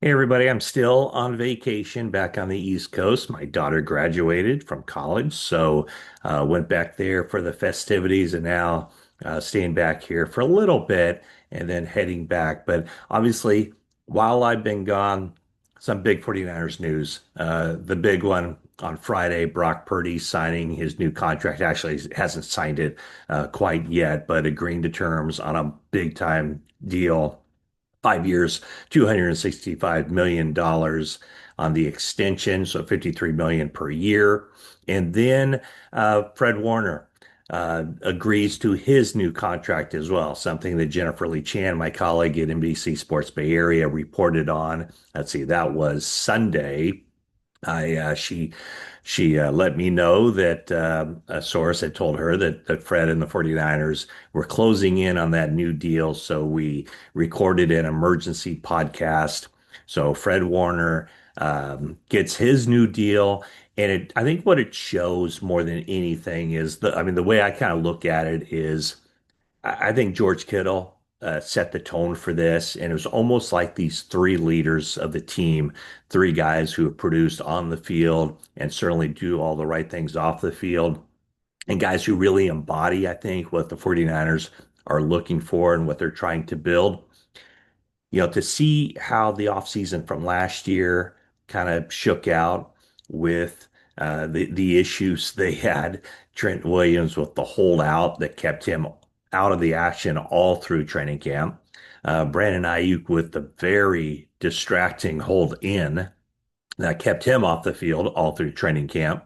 Hey everybody, I'm still on vacation back on the East Coast. My daughter graduated from college, so went back there for the festivities and now staying back here for a little bit and then heading back. But obviously, while I've been gone, some big 49ers news. The big one on Friday, Brock Purdy signing his new contract. Actually, he hasn't signed it quite yet, but agreeing to terms on a big time deal, 5 years, $265 million on the extension, so 53 million per year. And then Fred Warner agrees to his new contract as well, something that Jennifer Lee Chan, my colleague at NBC Sports Bay Area, reported on. Let's see, that was Sunday. She let me know that a source had told her that Fred and the 49ers were closing in on that new deal. So we recorded an emergency podcast. So Fred Warner gets his new deal. And I think what it shows more than anything is I mean, the way I kind of look at it is I think George Kittle set the tone for this, and it was almost like these three leaders of the team, three guys who have produced on the field and certainly do all the right things off the field, and guys who really embody, I think, what the 49ers are looking for and what they're trying to build. To see how the offseason from last year kind of shook out with the issues they had. Trent Williams with the holdout that kept him out of the action all through training camp. Brandon Ayuk with the very distracting hold in that kept him off the field all through training camp.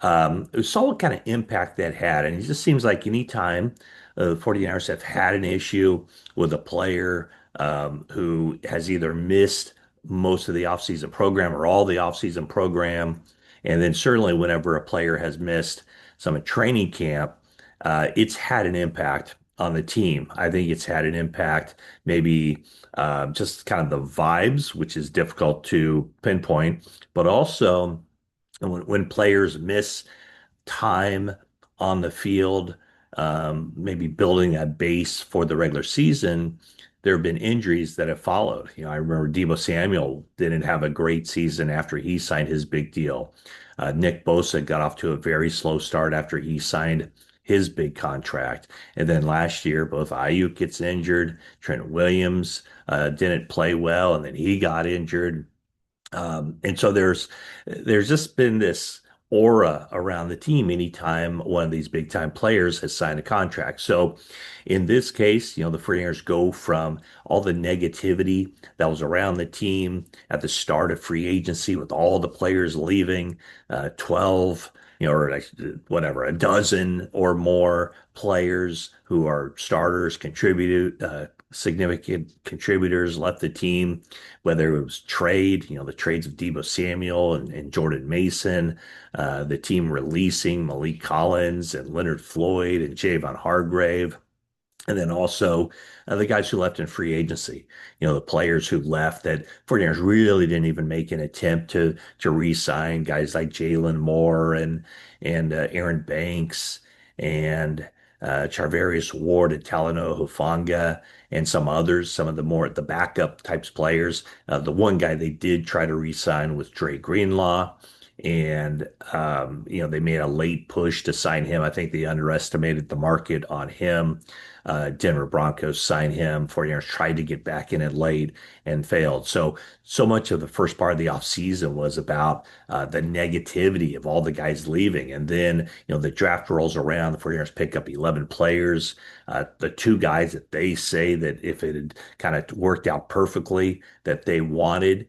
We saw what kind of impact that had. And it just seems like anytime the 49ers have had an issue with a player who has either missed most of the offseason program or all the offseason program, and then certainly whenever a player has missed some of training camp, it's had an impact on the team. I think it's had an impact, maybe just kind of the vibes, which is difficult to pinpoint, but also. And when players miss time on the field, maybe building a base for the regular season, there have been injuries that have followed. I remember Deebo Samuel didn't have a great season after he signed his big deal. Nick Bosa got off to a very slow start after he signed his big contract. And then last year, both Ayuk gets injured, Trent Williams didn't play well, and then he got injured. And so there's just been this aura around the team anytime one of these big time players has signed a contract. So in this case, the 49ers go from all the negativity that was around the team at the start of free agency with all the players leaving, 12, or like whatever, a dozen or more players who are starters, significant contributors left the team, whether it was trade, the trades of Deebo Samuel and Jordan Mason, the team releasing Malik Collins and Leonard Floyd and Javon Hargrave. And then also the guys who left in free agency, the players who left that 49ers really didn't even make an attempt to re-sign, guys like Jalen Moore and Aaron Banks and Charvarius Ward and Talanoa Hufanga and some others, some of the more the backup types players. The one guy they did try to re-sign was Dre Greenlaw. And they made a late push to sign him. I think they underestimated the market on him. Denver Broncos signed him. 49ers tried to get back in it late and failed. So much of the first part of the offseason was about the negativity of all the guys leaving. And then, the draft rolls around, the 49ers pick up 11 players. The two guys that they say that if it had kind of worked out perfectly, that they wanted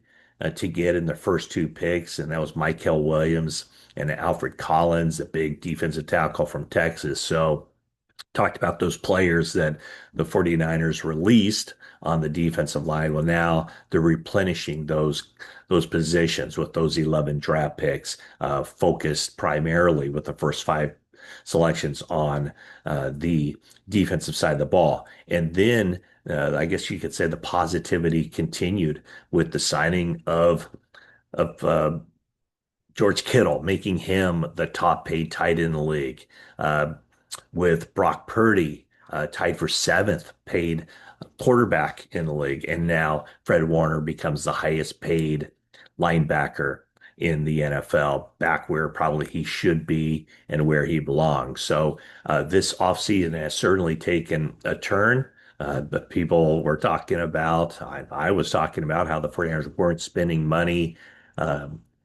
to get in their first two picks, and that was Michael Williams and Alfred Collins, a big defensive tackle from Texas. So talked about those players that the 49ers released on the defensive line. Well, now they're replenishing those positions with those 11 draft picks, focused primarily with the first five selections on the defensive side of the ball. And then I guess you could say the positivity continued with the signing of George Kittle, making him the top paid tight end in the league. With Brock Purdy tied for seventh paid quarterback in the league. And now Fred Warner becomes the highest paid linebacker in the NFL, back where probably he should be and where he belongs. So this offseason has certainly taken a turn. But people were talking about, I was talking about how the 49ers weren't spending money.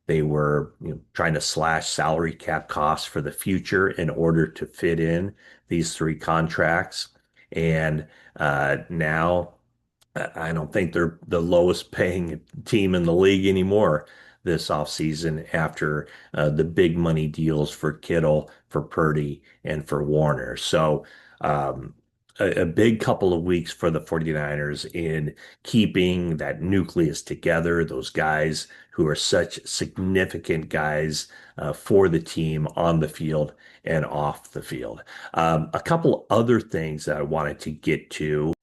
They were, trying to slash salary cap costs for the future in order to fit in these three contracts. And now I don't think they're the lowest paying team in the league anymore this offseason after the big money deals for Kittle, for Purdy, and for Warner. So um, a big couple of weeks for the 49ers in keeping that nucleus together, those guys who are such significant guys for the team on the field and off the field. A couple other things that I wanted to get to.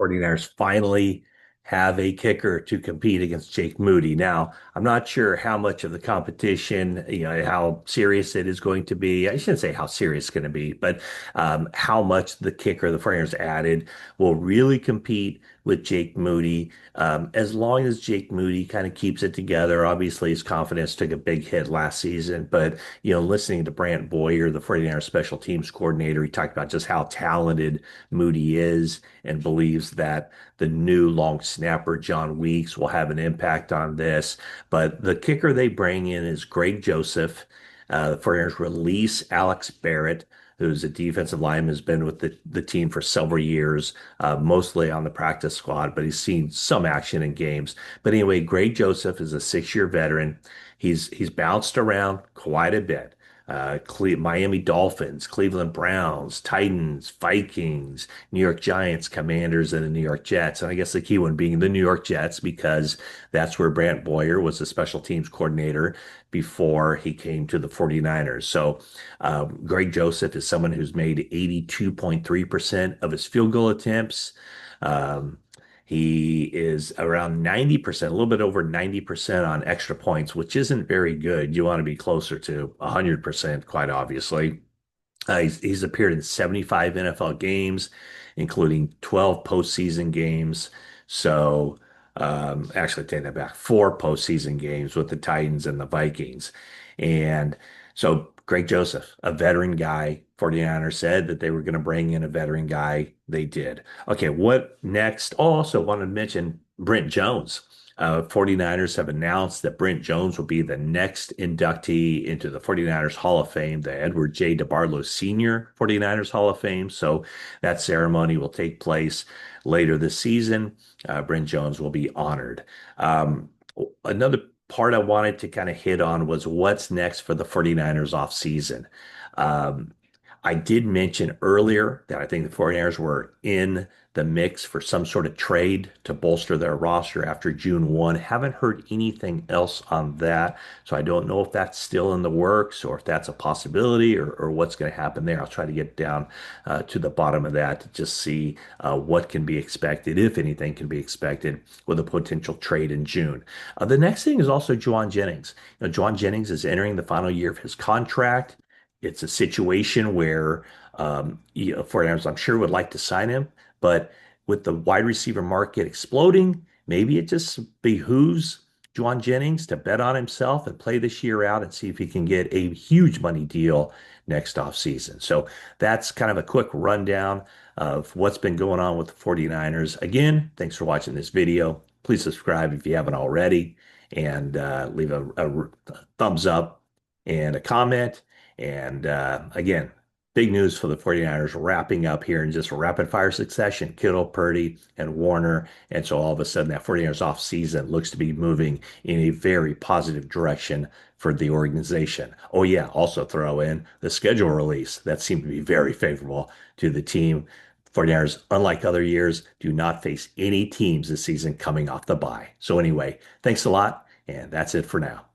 49ers finally have a kicker to compete against Jake Moody. Now, I'm not sure how much of the competition, how serious it is going to be. I shouldn't say how serious it's going to be, but how much the kicker the 49ers added will really compete with Jake Moody. As long as Jake Moody kind of keeps it together. Obviously, his confidence took a big hit last season, but listening to Brant Boyer, the 49ers special teams coordinator, he talked about just how talented Moody is and believes that the new long snapper, John Weeks, will have an impact on this. But the kicker they bring in is Greg Joseph. The 49ers release Alex Barrett, who's a defensive lineman, has been with the team for several years, mostly on the practice squad, but he's seen some action in games. But anyway, Greg Joseph is a 6-year veteran. He's bounced around quite a bit. Miami Dolphins, Cleveland Browns, Titans, Vikings, New York Giants, Commanders, and the New York Jets. And I guess the key one being the New York Jets, because that's where Brant Boyer was the special teams coordinator before he came to the 49ers. So Greg Joseph is someone who's made 82.3% of his field goal attempts. Um, he is around 90%, a little bit over 90% on extra points, which isn't very good. You want to be closer to 100%, quite obviously. He's appeared in 75 NFL games, including 12 postseason games. So, actually, take that back, four postseason games with the Titans and the Vikings. And so, Greg Joseph, a veteran guy, 49ers said that they were going to bring in a veteran guy. They did. Okay, what next? Oh, also wanted to mention Brent Jones. 49ers have announced that Brent Jones will be the next inductee into the 49ers Hall of Fame, the Edward J. DeBartolo Sr. 49ers Hall of Fame. So that ceremony will take place later this season. Brent Jones will be honored. Another part I wanted to kind of hit on was what's next for the 49ers off season. Um, I did mention earlier that I think the 49ers were in the mix for some sort of trade to bolster their roster after June 1. Haven't heard anything else on that. So I don't know if that's still in the works or if that's a possibility or what's going to happen there. I'll try to get down to the bottom of that to just see what can be expected, if anything can be expected, with a potential trade in June. The next thing is also Juwan Jennings. Juwan Jennings is entering the final year of his contract. It's a situation where 49ers, I'm sure, would like to sign him, but with the wide receiver market exploding, maybe it just behooves Juwan Jennings to bet on himself and play this year out and see if he can get a huge money deal next offseason. So that's kind of a quick rundown of what's been going on with the 49ers. Again, thanks for watching this video. Please subscribe if you haven't already, and leave a thumbs up and a comment. And again, big news for the 49ers wrapping up here in just a rapid fire succession: Kittle, Purdy, and Warner. And so all of a sudden that 49ers off season looks to be moving in a very positive direction for the organization. Oh yeah, also throw in the schedule release that seemed to be very favorable to the team. 49ers, unlike other years, do not face any teams this season coming off the bye. So anyway, thanks a lot, and that's it for now.